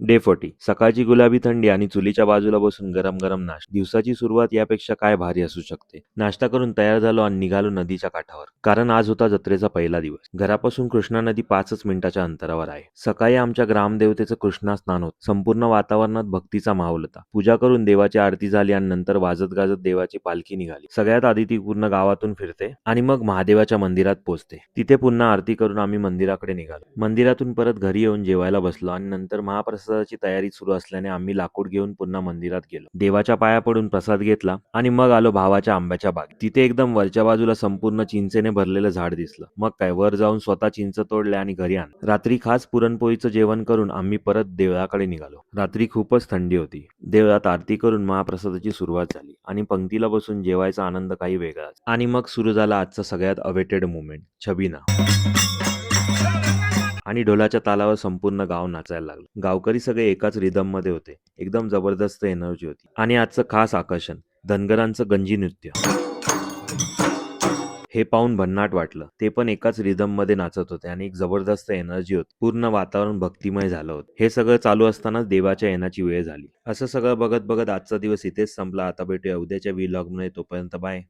Day 40. सकाळची गुलाबी थंडी आणि चुलीच्या बाजूला बसून गरम गरम नाश्ता. दिवसाची सुरुवात यापेक्षा काय भारी असू शकते. नाश्ता करून तयार झालो आणि निघालो नदीच्या काठावर, कारण आज होता जत्रेचा पहिला दिवस. घरापासून कृष्णा नदी 5च मिनिटाच्या अंतरावर आहे. सकाळी आमच्या ग्रामदेवतेचं कृष्णा स्नान होत. संपूर्ण वातावरणात भक्तीचा माहोल होता. पूजा करून देवाची आरती झाली आणि नंतर वाजत गाजत देवाची पालखी निघाली. सगळ्यात आधी ती पूर्ण गावातून फिरते आणि मग महादेवाच्या मंदिरात पोहोचते. तिथे पुन्हा आरती करून आम्ही मंदिराकडे निघालो. मंदिरातून परत घरी येऊन जेवायला बसलो आणि नंतर महाप्रसादाची तयारी सुरू असल्याने आम्ही लाकूड घेऊन पुन्हा मंदिरात गेलो. देवाच्या पाया पडून प्रसाद घेतला आणि मग आलो भावाच्या आंब्याच्या बागेत. तिथे एकदम वरच्या बाजूला संपूर्ण चिंचेने भरलेलं झाड दिसलं. मग काय, वर जाऊन स्वतः चिंच तोडल्या आणि घरी आणलं. रात्री खास पुरणपोळीचं जेवण करून आम्ही परत देवळाकडे निघालो. रात्री खूपच थंडी होती. देवळात आरती करून महाप्रसादाची सुरुवात झाली आणि पंक्तीला बसून जेवायचा आनंद काही वेगळाच. आणि मग सुरू झाला आजचा सगळ्यात अवेटेड मुमेंट, छबिना. आणि ढोलाच्या तालावर संपूर्ण गाव नाचायला लागलं. गावकरी सगळे एकाच रिदम मध्ये होते. एकदम जबरदस्त एनर्जी होती. आणि आजचं खास आकर्षण, धनगरांचं गंजी नृत्य. हे पाहून भन्नाट वाटलं. ते पण एकाच रिदम मध्ये नाचत होते आणि एक जबरदस्त एनर्जी होती. पूर्ण वातावरण भक्तिमय झालं होतं. हे सगळं चालू असतानाच देवाच्या येण्याची वेळ झाली. असं सगळं बघत बघत आजचा दिवस इथेच संपला. आता भेटूया उद्याच्या व्लॉग मध्ये. तोपर्यंत बाय.